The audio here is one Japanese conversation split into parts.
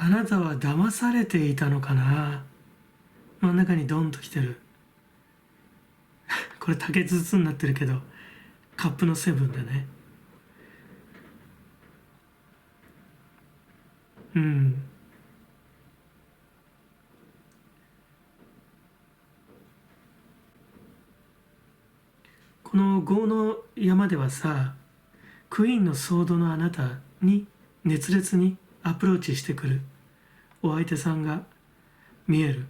あなたは騙されていたのかな。真ん中にドンと来てる。これ竹筒になってるけど、カップのセブンでね。うん。この業の山ではさ、クイーンのソードのあなたに熱烈にアプローチしてくるお相手さんが見える。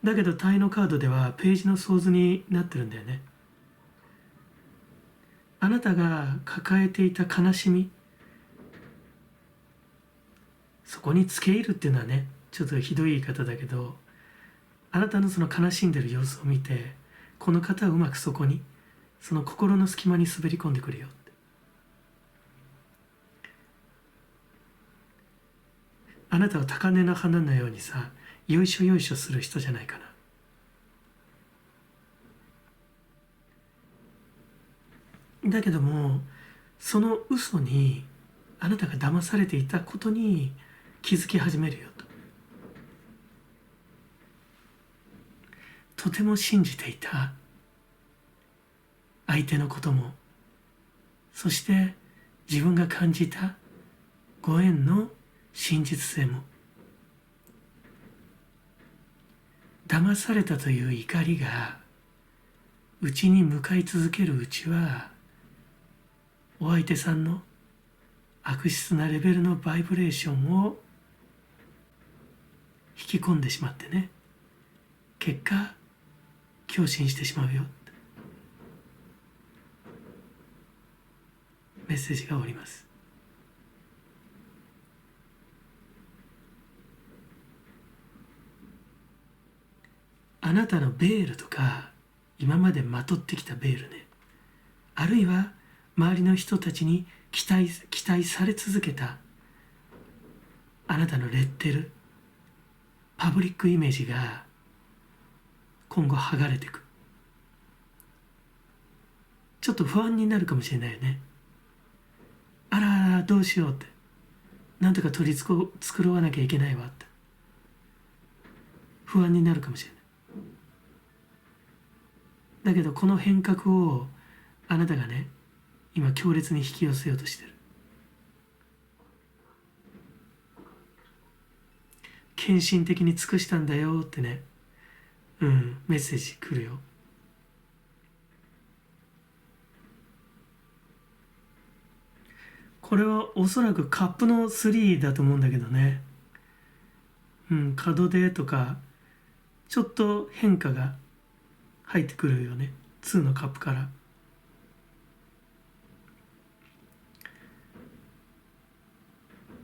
だけどタイのカードではページの想像になってるんだよね。あなたが抱えていた悲しみ、そこに付け入るっていうのはね、ちょっとひどい言い方だけど、あなたのその悲しんでる様子を見て、この方はうまくそこに、その心の隙間に滑り込んでくるよって。あなたは高嶺の花のようにさ、よいしょよいしょする人じゃないかな。だけども、その嘘にあなたが騙されていたことに気づき始めるよと。とても信じていた相手のことも、そして自分が感じたご縁の真実性も、騙されたという怒りが内に向かい続けるうちは、お相手さんの悪質なレベルのバイブレーションを引き込んでしまってね、結果共振してしまうよ。メッセージがおります。あなたのベールとか、今までまとってきたベールね、あるいは周りの人たちに期待され続けたあなたのレッテル、パブリックイメージが今後剥がれていく。ちょっと不安になるかもしれないよね。あらあらどうしようって、なんとか取り繕わなきゃいけないわって不安になるかもしれない。だけどこの変革をあなたがね、今強烈に引き寄せようとしてる。献身的に尽くしたんだよってね、メッセージ来るよ。これはおそらくカップの3だと思うんだけどね。門出とかちょっと変化が入ってくるよね、2のカップから。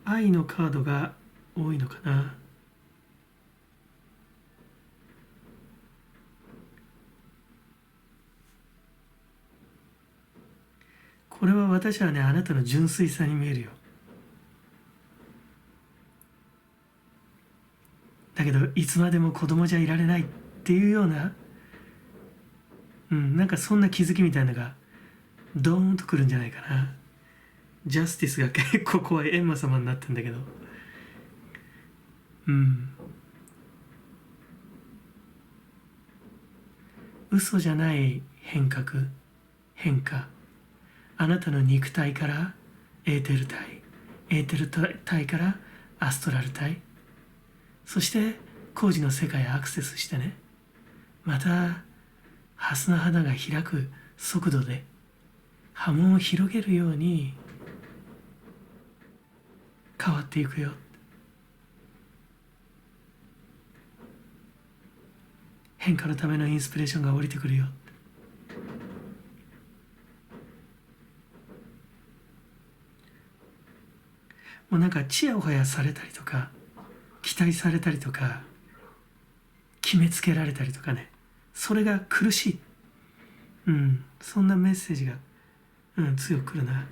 愛のカードが多いのかな。これは私はね、あなたの純粋さに見えるよ。だけどいつまでも子供じゃいられないっていうような、なんかそんな気づきみたいなのがドーンとくるんじゃないかな。ジャスティスが結構怖いエンマ様になってんだけど、嘘じゃない変化、あなたの肉体からエーテル体、エーテル体からアストラル体、そして工事の世界へアクセスしてね、またハスの花が開く速度で波紋を広げるように変わっていくよ。変化のためのインスピレーションが降りてくるよ。もうなんかちやほやされたりとか、期待されたりとか、決めつけられたりとかね、それが苦しい、そんなメッセージが、強くくるな。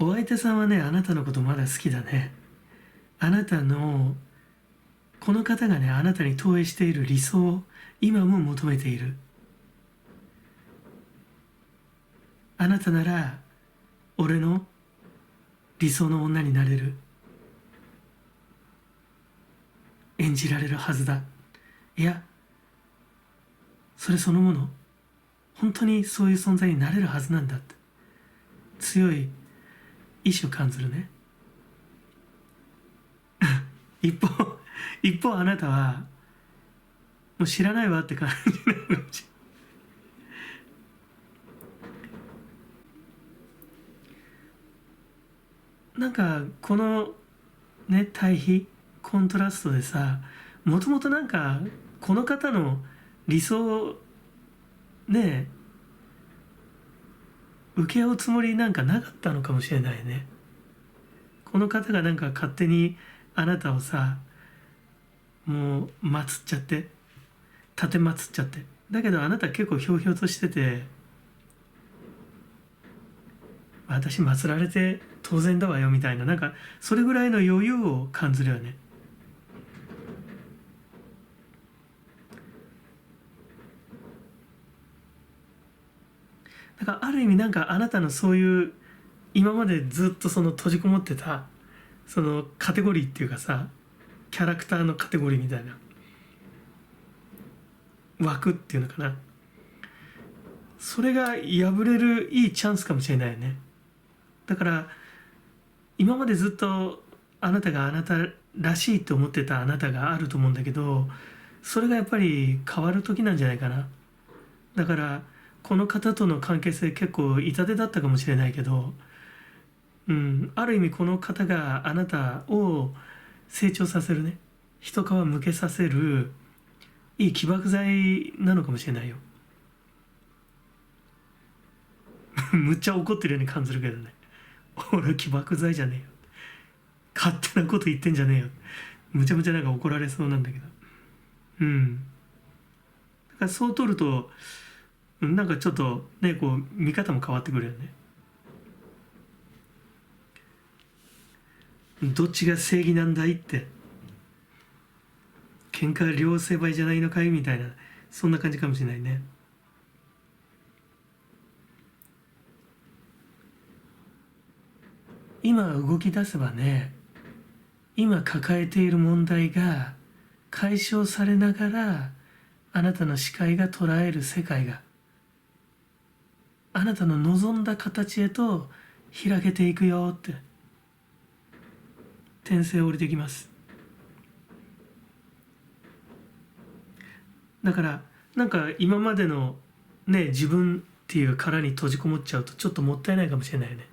お相手さんはね、あなたのことまだ好きだね。あなたのこの方がね、あなたに投影している理想を今も求めている。あなたなら俺の理想の女になれる、演じられるはずだ。いや、それそのもの、本当にそういう存在になれるはずなんだって、強い意志を感じるね。一方あなたはもう知らないわって感じなのかもしれない。なんかこのね、対比コントラストでさ、もともとなんかこの方の理想ね、受け負うつもりなんかなかったのかもしれないね。この方がなんか勝手にあなたをさ、もう祀っちゃって、立て祀っちゃって、だけどあなた結構ひょうひょうとしてて、私祀られて当然だわよみたいな、なんかそれぐらいの余裕を感じるよね。だからある意味なんかあなたのそういう今までずっとその閉じこもってたそのカテゴリーっていうかさ、キャラクターのカテゴリーみたいな枠っていうのかな、それが破れるいいチャンスかもしれないよね。だから今までずっとあなたがあなたらしいと思ってたあなたがあると思うんだけど、それがやっぱり変わる時なんじゃないかな。だからこの方との関係性結構痛手だったかもしれないけど、ある意味この方があなたを成長させるね、一皮むけさせるいい起爆剤なのかもしれないよ。むっちゃ怒ってるように感じるけどね。俺起爆剤じゃねえよ、勝手なこと言ってんじゃねえよ、むちゃむちゃなんか怒られそうなんだけど、だからそう取るとなんかちょっとね、こう見方も変わってくるよね。どっちが正義なんだいって、喧嘩両成敗じゃないのかいみたいな、そんな感じかもしれないね。今動き出せばね、今抱えている問題が解消されながら、あなたの視界が捉える世界があなたの望んだ形へと開けていくよって、転生降りてきます。だからなんか今までのね、自分っていう殻に閉じこもっちゃうとちょっともったいないかもしれないね。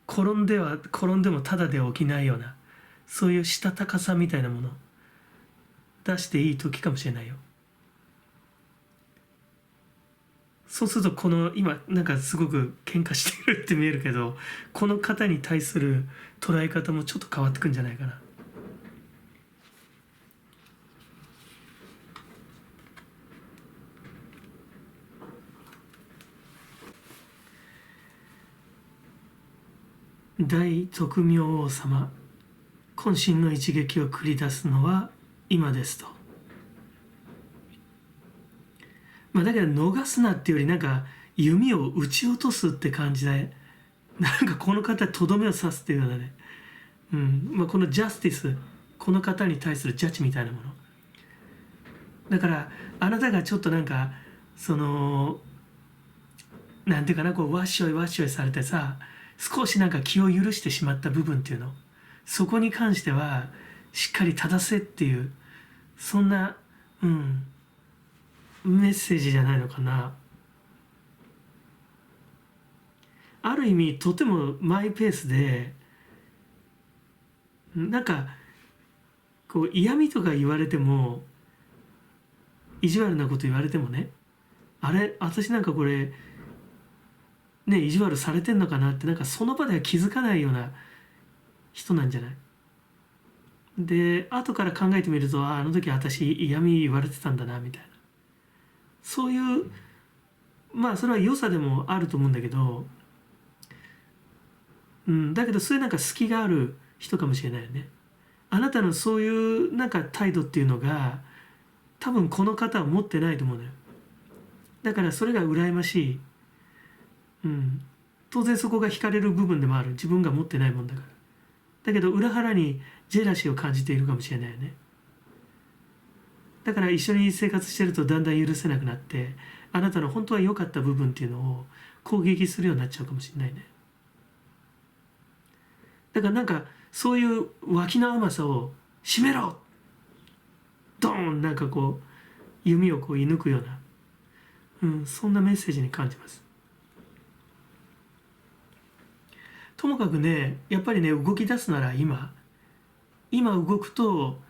転んでもただで起きないような、そういうしたたかさみたいなもの出していい時かもしれないよ。そうするとこの今なんかすごく喧嘩してるって見えるけど、この方に対する捉え方もちょっと変わってくんじゃないかな。大徳明王様、渾身の一撃を繰り出すのは今ですと。だけど逃すなっていうよりなんか弓を撃ち落とすって感じで、なんかこの方とどめを刺すっていうようなね、このジャスティス、この方に対するジャッジみたいなものだから、あなたがちょっとなんかそのなんていうかな、こうわっしょいわっしょいされてさ、少しなんか気を許してしまった部分っていうの、そこに関してはしっかり正せっていう、そんなメッセージじゃないのかな。ある意味とてもマイペースで、なんかこう嫌味とか言われても、意地悪なこと言われてもね、あれ私なんかこれね意地悪されてんのかなって、なんかその場では気づかないような人なんじゃない。で後から考えてみると、あの時私嫌味言われてたんだなみたいな、そういうそれは良さでもあると思うんだけど、だけどそういうなんか隙がある人かもしれないよね。あなたのそういうなんか態度っていうのが多分この方は持ってないと思うのよ。だからそれが羨ましい。当然そこが惹かれる部分でもある、自分が持ってないもんだから。だけど裏腹にジェラシーを感じているかもしれないよね。だから一緒に生活してるとだんだん許せなくなって、あなたの本当は良かった部分っていうのを攻撃するようになっちゃうかもしれないね。だからなんかそういう脇の甘さを閉めろ、ドーン、なんかこう弓をこう射抜くような、そんなメッセージに感じます。ともかくね、やっぱりね、動き出すなら今動くと、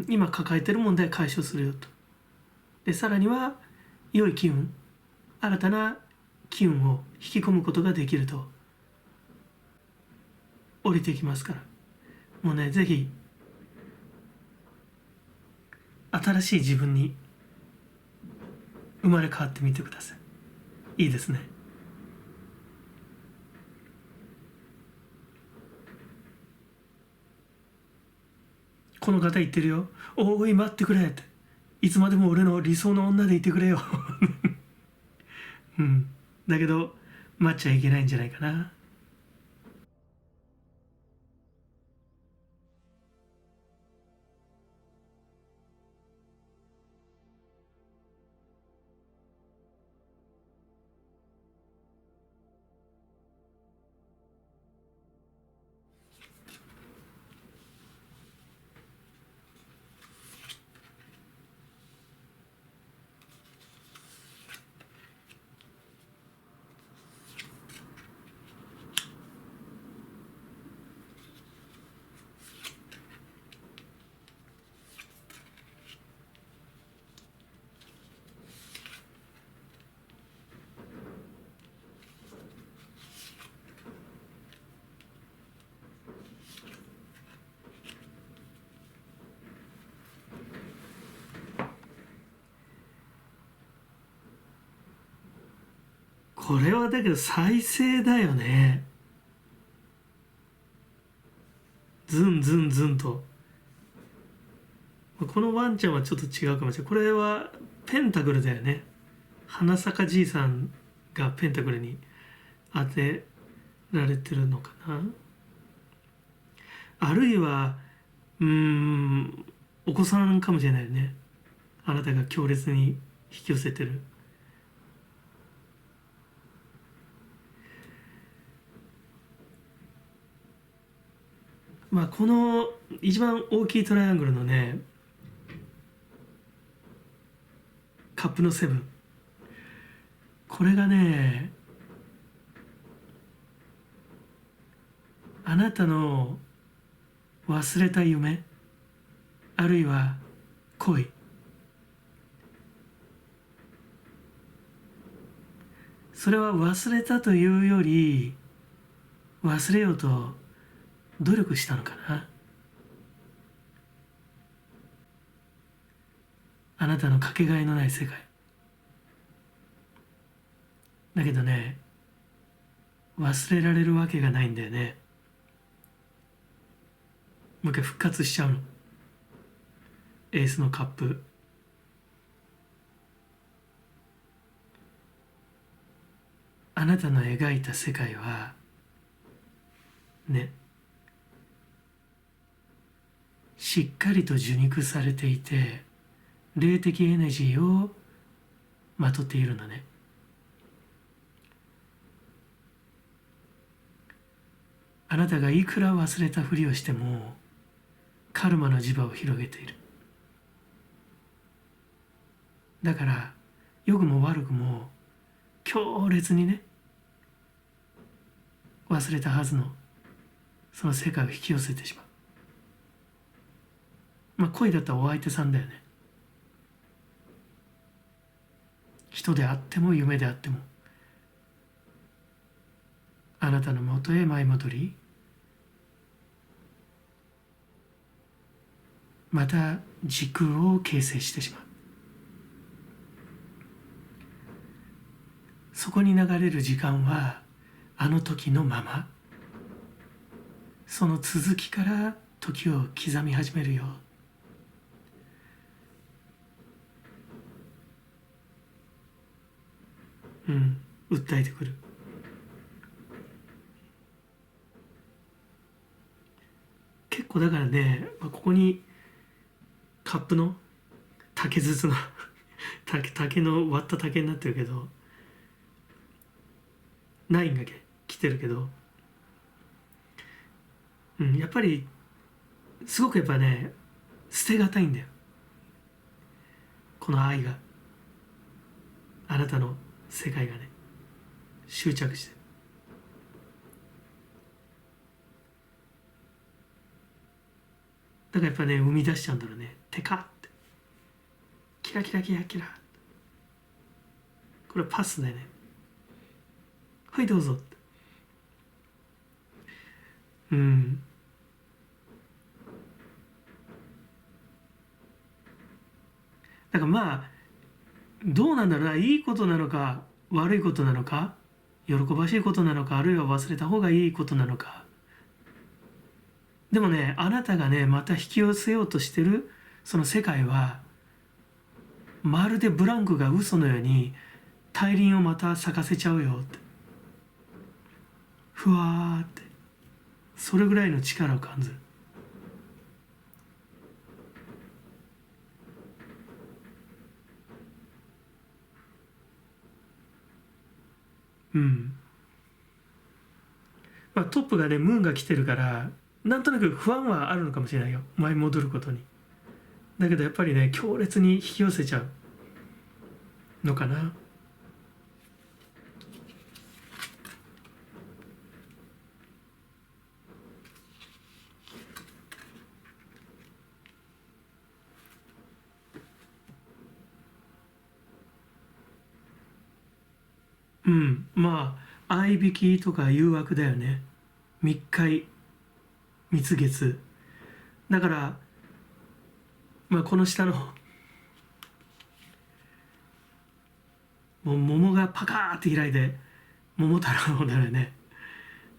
今抱えてる問題解消するよと。でさらには良い機運、新たな機運を引き込むことができると降りてきますから、もうね、ぜひ新しい自分に生まれ変わってみてください。いいですね。この方言ってるよ。おい待ってくれって。いつまでも俺の理想の女でいてくれよ。だけど待っちゃいけないんじゃないかな。これはだけど再生だよね。ズンズンズンと。このワンちゃんはちょっと違うかもしれない。これはペンタグルだよね。花坂じいさんがペンタグルに当てられてるのかな。あるいはお子さんかもしれないよね。あなたが強烈に引き寄せてる。この一番大きいトライアングルのね、カップのセブン、これがね、あなたの忘れた夢、あるいは恋、それは忘れたというより忘れようと努力したのかな。あなたのかけがえのない世界だけどね、忘れられるわけがないんだよね。もう一回復活しちゃうの。エースのカップ。あなたの描いた世界はね、しっかりと受肉されていて霊的エネジーをまとっているのね。あなたがいくら忘れたふりをしてもカルマの磁場を広げている。だから良くも悪くも強烈にね、忘れたはずのその世界を引き寄せてしまう。まあ恋だったらお相手さんだよね。人であっても夢であってもあなたのもとへ舞い戻り、また時空を形成してしまう。そこに流れる時間はあの時のまま、その続きから時を刻み始めるよ。訴えてくる。結構だからね、ここにカップの竹筒の竹の割った竹になってるけど、ナインが来てるけど、やっぱりすごくやっぱね、捨てがたいんだよ、この愛が。あなたの世界がね、執着して、だからやっぱね、生み出しちゃうんだろうね。テカってキラキラキラキラ、これパスだよね。はいどうぞって。だからまあどうなんだろうな、いいことなのか悪いことなのか、喜ばしいことなのか、あるいは忘れた方がいいことなのか。でもね、あなたがねまた引き寄せようとしてるその世界はまるでブランクが嘘のように大輪をまた咲かせちゃうよって、ふわーって、それぐらいの力を感じる。まあ、トップがねムーンが来てるからなんとなく不安はあるのかもしれないよ、前戻ることに。だけどやっぱりね強烈に引き寄せちゃうのかな。まあ合いびきとか誘惑だよね。密会蜜月だから、まあこの下のもう桃がパカーって開いて桃太郎だよね。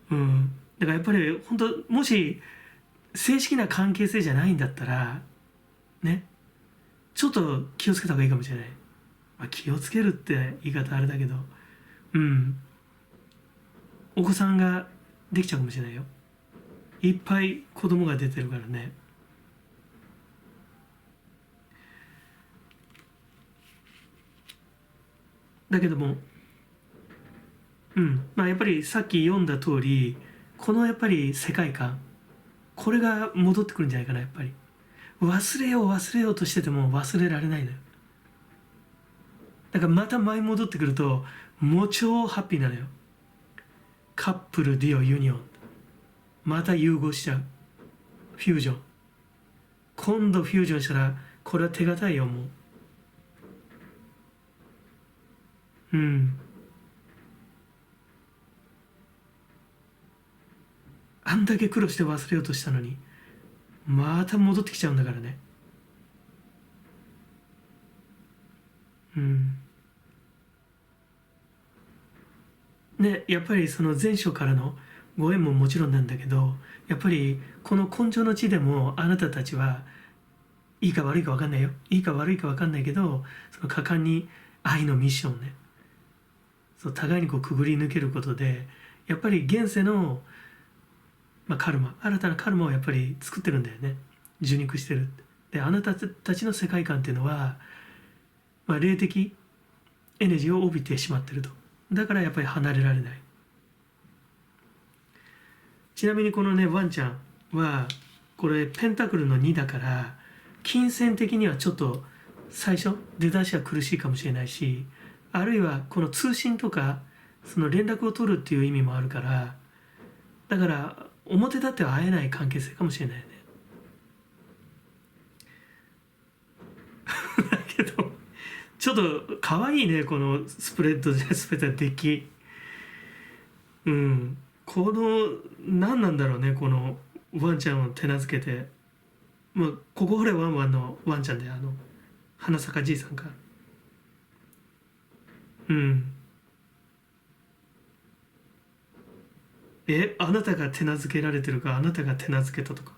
だからやっぱり本当もし正式な関係性じゃないんだったらね、ちょっと気をつけた方がいいかもしれない。まあ、気をつけるって言い方あれだけど、お子さんができちゃうかもしれないよ。いっぱい子供が出てるからね。だけどもまあやっぱりさっき読んだ通り、このやっぱり世界観、これが戻ってくるんじゃないかな。やっぱり忘れよう忘れようとしてても忘れられないのよ。だからまた前戻ってくるともう超ハッピーなのよ。カップルデュオユニオン、また融合しちゃう。フュージョン、今度フュージョンしたらこれは手堅いよもう。あんだけ苦労して忘れようとしたのにまた戻ってきちゃうんだからね。でやっぱりその前章からのご縁ももちろんなんだけど、やっぱりこの根性の地でもあなたたちはいいか悪いか分かんないよ、いいか悪いか分かんないけど、その果敢に愛のミッションね、そう互いにこうくぐり抜けることでやっぱり現世の、カルマ、新たなカルマをやっぱり作ってるんだよね。受肉してる。であなたたちの世界観っていうのは、霊的エネルギーを帯びてしまってると。だからやっぱり離れられない。ちなみにこのねワンちゃんはこれペンタクルの2だから、金銭的にはちょっと最初出だしは苦しいかもしれないし、あるいはこの通信とかその連絡を取るっていう意味もあるから、だから表立っては会えない関係性かもしれないね。だけどちょっと可愛いね、このスプレッドでスペタデッキ。この何なんだろうね、このワンちゃんを手なずけて、ここほれワンワンのワンちゃんで、花咲かじいさんか。あなたが手なずけられてるか、あなたが手なずけたとか、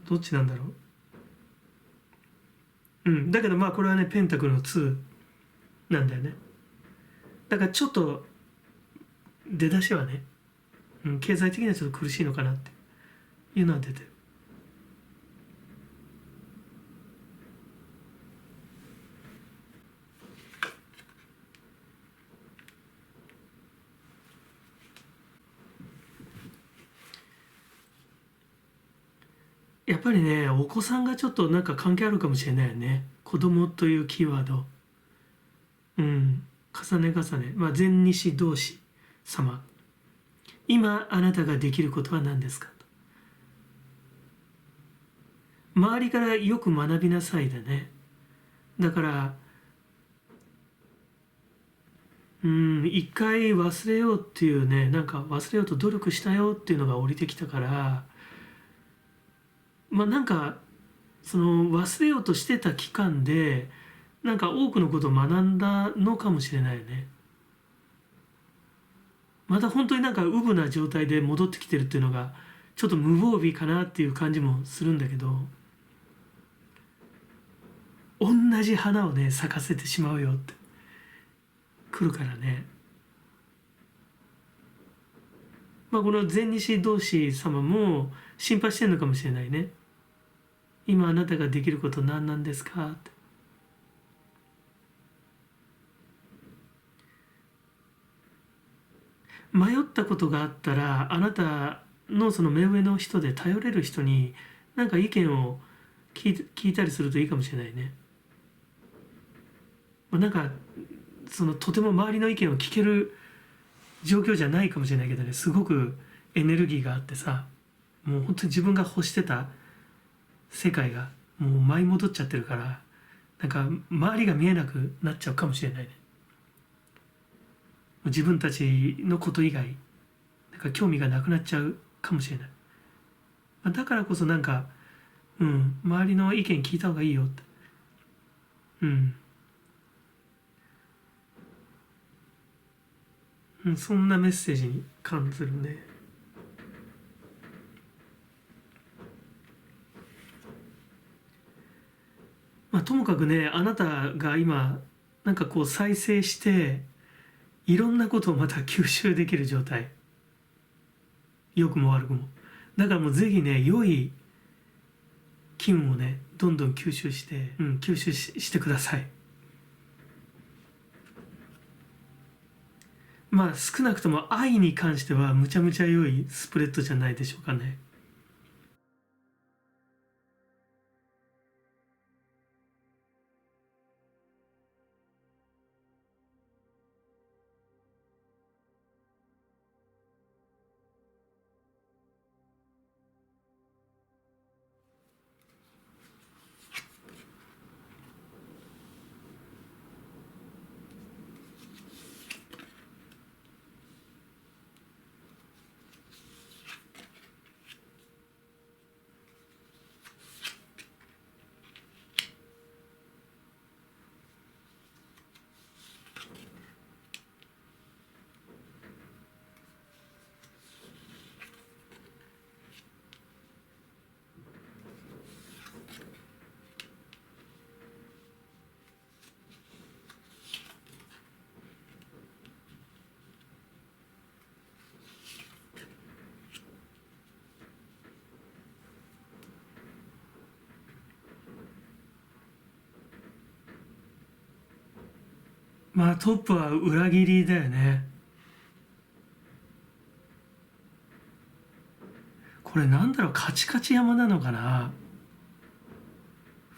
どっちなんだろう。だけどこれはねペンタクルの2なんだよね。だからちょっと出だしはね、経済的にはちょっと苦しいのかなっていうのは出てる。やっぱりねお子さんがちょっとなんか関係あるかもしれないよね。子供というキーワード、重ね重ね、全西同士様、今あなたができることは何ですかと。周りからよく学びなさいだね。だから一回忘れようっていうね、なんか忘れようと努力したよっていうのが降りてきたから、なんかその忘れようとしてた期間でなんか多くのことを学んだのかもしれないよね。また本当になんかウブな状態で戻ってきてるっていうのがちょっと無防備かなっていう感じもするんだけど、同じ花をね咲かせてしまうよって来るからね。この全西同士様も心配してるのかもしれないね。今あなたができること何なんですかって。迷ったことがあったらあなたのその目上の人で頼れる人になんか意見を聞いたりするといいかもしれないね。なんかそのとても周りの意見を聞ける状況じゃないかもしれないけどね、すごくエネルギーがあってさ、もう本当に自分が欲してた世界がもう舞い戻っちゃってるから、なんか周りが見えなくなっちゃうかもしれないね。自分たちのこと以外なんか興味がなくなっちゃうかもしれない。だからこそなんか、周りの意見聞いた方がいいよって。そんなメッセージに感じるね。ともかくね、あなたが今なんかこう再生していろんなことをまた吸収できる状態、良くも悪くも。だからもうぜひね良い気運をねどんどん吸収して、吸収してください。少なくとも愛に関してはむちゃむちゃ良いスプレッドじゃないでしょうかね。まあトップは裏切りだよね。これなんだろう、カチカチ山なのかな。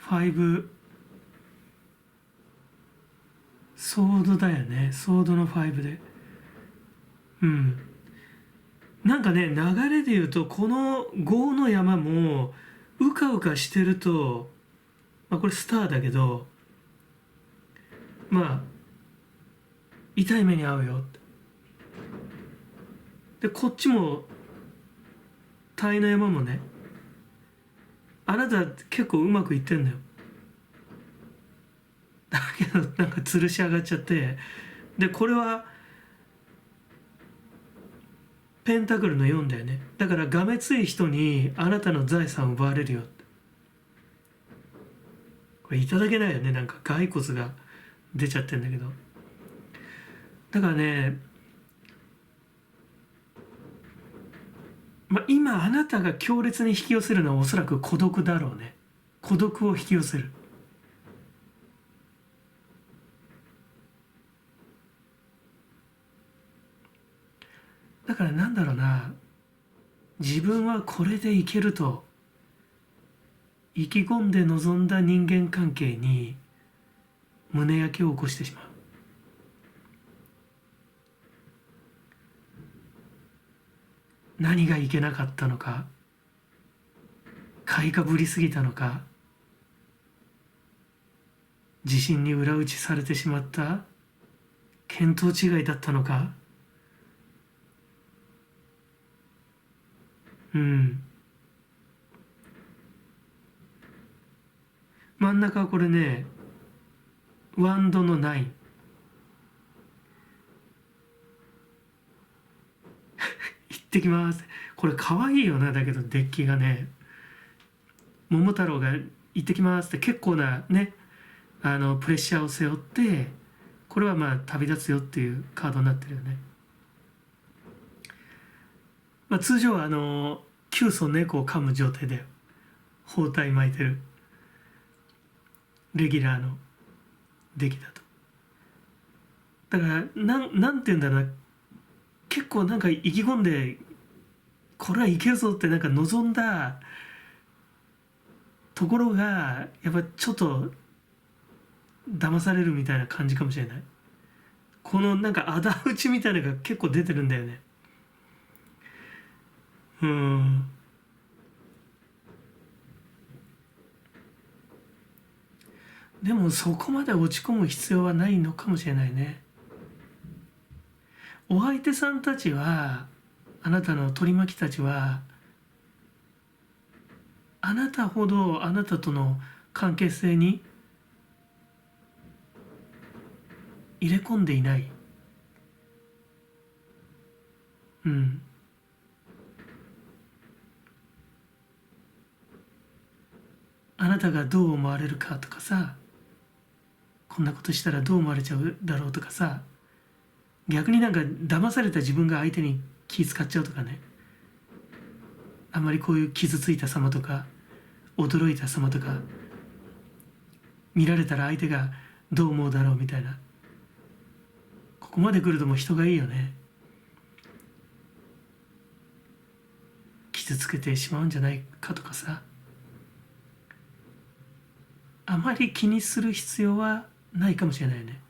5ソードだよね、ソードの5で。うん。なんかね、流れで言うとこの5の山もうかうかしてると、まあこれスターだけど、まあ痛い目に遭うよ。でこっちもタイの山もね、あなた結構うまくいってんだよ。だけどなんか吊るし上がっちゃって、でこれはペンタクルの4だよね。だからがめつい人にあなたの財産を奪われるよ。これいただけないよね。なんか骸骨が出ちゃってんだけど。だからね、まあ、今あなたが強烈に引き寄せるのはおそらく孤独だろうね。孤独を引き寄せる。だからなんだろうな、自分はこれでいけると意気込んで臨んだ人間関係に胸焼けを起こしてしまう。何がいけなかったのか、買いかぶりすぎたのか、自信に裏打ちされてしまった見当違いだったのか。うん。真ん中はこれね、ワンドの9。行ってきます。これ可愛いよな。だけどデッキがね、桃太郎が行ってきますって結構なね、プレッシャーを背負って、これはまあ旅立つよっていうカードになってるよね。まあ、通常は窮鼠猫を噛む状態で包帯巻いてるレギュラーの出来だと。だからなんて言うんだろうな、結構なんか意気込んでこれはいけるぞってなんか望んだところがやっぱちょっと騙されるみたいな感じかもしれない。このなんか仇討ちみたいなのが結構出てるんだよね。うん。でもそこまで落ち込む必要はないのかもしれないね。お相手さんたちは、あなたの取り巻きたちは、あなたほどあなたとの関係性に入れ込んでいない。うん。あなたがどう思われるかとかさ、こんなことしたらどう思われちゃうだろうとかさ、逆になんか騙された自分が相手に気使っちゃうとかね。あんまりこういう傷ついた様とか、驚いた様とか、見られたら相手がどう思うだろうみたいな。ここまで来るともう人がいいよね。傷つけてしまうんじゃないかとかさ、あまり気にする必要はないかもしれないよね。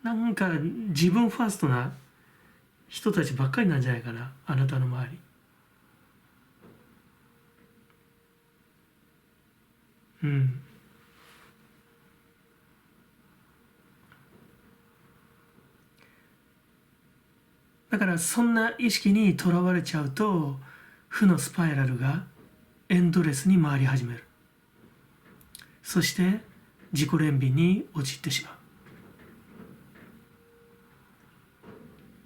なんか自分ファーストな人たちばっかりなんじゃないかな、あなたの周り。うん。だからそんな意識にとらわれちゃうと、負のスパイラルがエンドレスに回り始める。そして自己憐憫に陥ってしまう。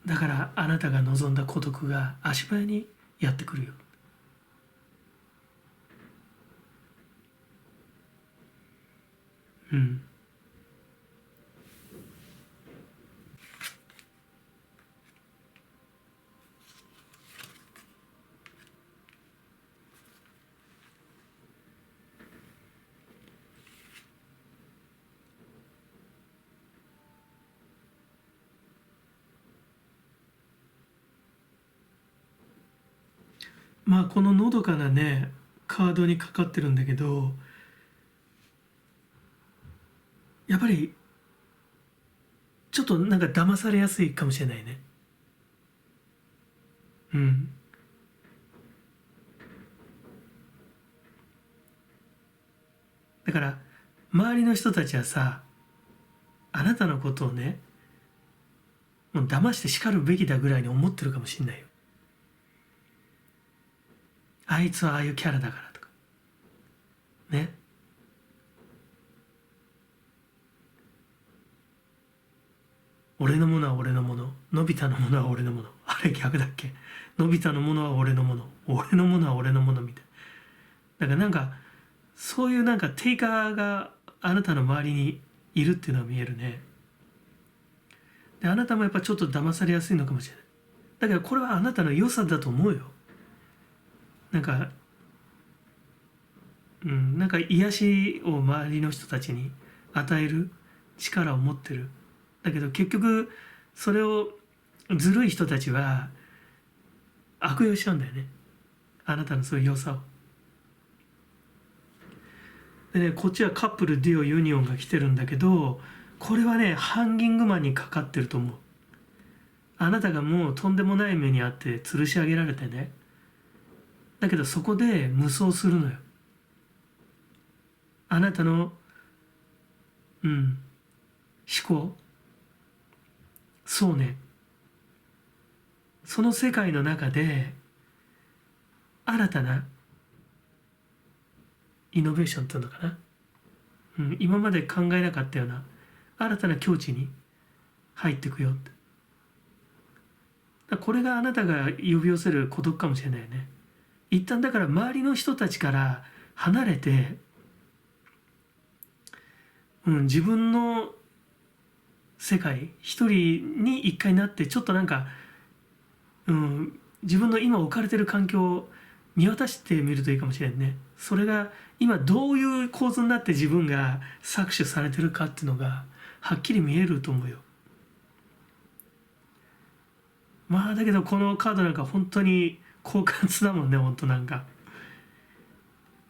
だからあなたが望んだ孤独が足早にやってくるよ。うん。まあこののどかなねカードにかかってるんだけど、やっぱりちょっとなんか騙されやすいかもしれないね。うん。だから周りの人たちはさ、あなたのことをね、もう騙して叱るべきだぐらいに思ってるかもしれないよ。あいつはああいうキャラだからとかね。俺のものは俺のもの、のび太のものは俺のもの、あれ逆だっけ、のび太のものは俺のもの、俺のものは俺のものみたいな。だからなんかそういうなんかテイカーがあなたの周りにいるっていうのは見えるね。であなたもやっぱちょっと騙されやすいのかもしれない。だけどこれはあなたの良さだと思うよ。なんかなんか癒しを周りの人たちに与える力を持ってる。だけど結局それをずるい人たちは悪用しちゃうんだよね、あなたのそういう良さを。でね、こっちはカップルデュオユニオンが来てるんだけど、これはねハンギングマンにかかってると思う。あなたがもうとんでもない目にあって吊るし上げられてね、だけどそこで無双するのよ。あなたの思考、そうね、その世界の中で新たなイノベーションっていうのかな、今まで考えなかったような新たな境地に入っていくよって。これがあなたが呼び寄せる孤独かもしれないよね。一旦だから周りの人たちから離れて、自分の世界一人に一回なって、ちょっとなんか、自分の今置かれてる環境を見渡してみるといいかもしれんね。それが今どういう構図になって自分が搾取されてるかっていうのがはっきり見えると思うよ。まあだけどこのカードなんか本当に狡猾だもんね。本当なんか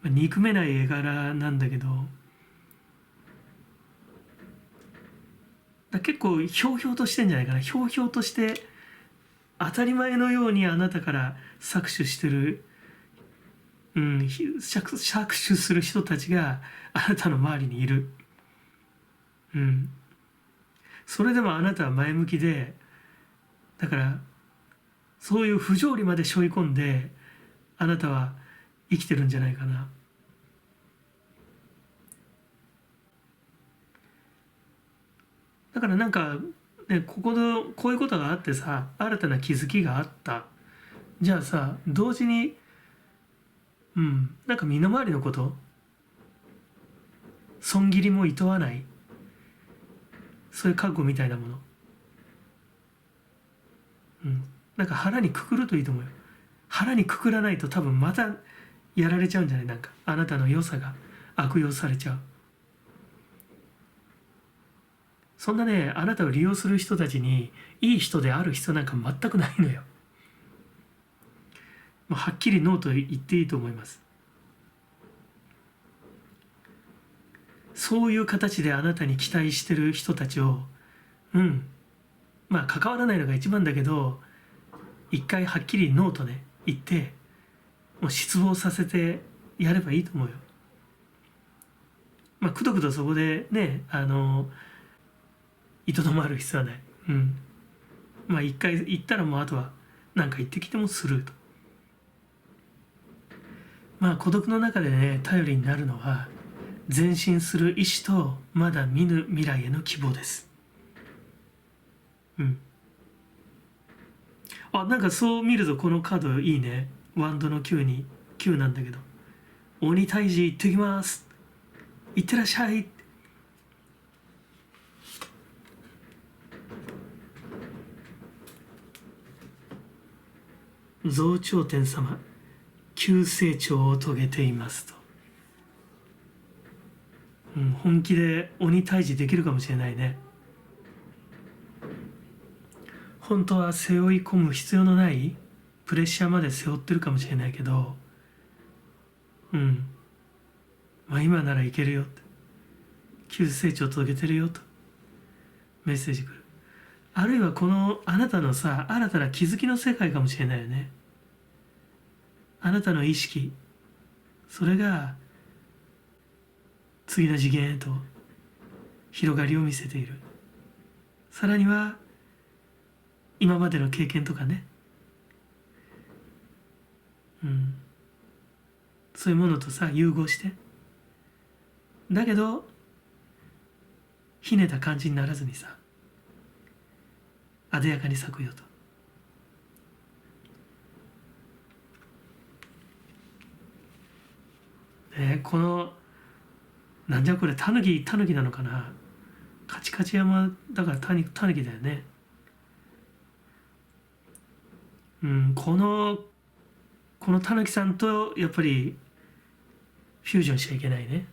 憎めない絵柄なんだけど、結構ひょうひょうとしてんじゃないかな。ひょうひょうとして当たり前のようにあなたから搾取してる、搾取する人たちがあなたの周りにいる。それでもあなたは前向きで、だからそういう不条理まで背負い込んであなたは生きてるんじゃないかな。だからなんかね、こういうことがあってさ、新たな気づきがあった。じゃあさ、同時になんか身の回りのこと、損切りも厭わない、そういう覚悟みたいなもの、なんか腹にくくるといいと思うよ。腹にくくらないと多分またやられちゃうんじゃない。なんかあなたの良さが悪用されちゃう。そんなね、あなたを利用する人たちにいい人である必要なんか全くないのよ。もうはっきりノーと言っていいと思います。そういう形であなたに期待してる人たちをまあ関わらないのが一番だけど、一回はっきりノーとね言ってもう失望させてやればいいと思うよ。まあくどくどそこでねいとどまる必要はない。まあ一回言ったらもうあとは何か言ってきてもスルーと。まあ孤独の中でね頼りになるのは前進する意志とまだ見ぬ未来への希望です。なんかそう見るとこのカードいいね。ワンドの9に9なんだけど、鬼退治行ってきます、行ってらっしゃい。増長天様、急成長を遂げていますと。本気で鬼退治できるかもしれないね。本当は背負い込む必要のないプレッシャーまで背負ってるかもしれないけど、まあ今ならいけるよって、急成長届けてるよとメッセージ来る。あるいはこのあなたのさ、新たな気づきの世界かもしれないよね。あなたの意識、それが次の次元へと広がりを見せている。さらには今までの経験とかね、そういうものとさ融合して、だけどひねった感じにならずにさ、艶やかに咲くよと。このなんじゃこれ、タヌキなのかな、カチカチ山だからタヌキだよね。このタヌキさんとやっぱりフュージョンしちゃいけないね。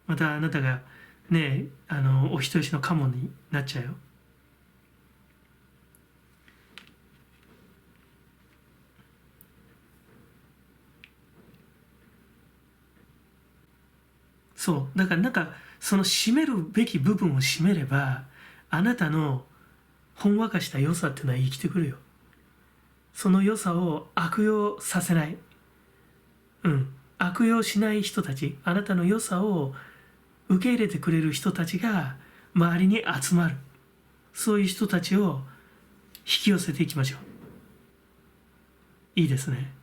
またあなたがね、お人よしのカモになっちゃうよ。そうだからなんかその締めるべき部分を締めれば、あなたのほんわかした良さっていうのは生きてくるよ。その良さを悪用させない、悪用しない人たち、あなたの良さを受け入れてくれる人たちが周りに集まる。そういう人たちを引き寄せていきましょう。いいですね。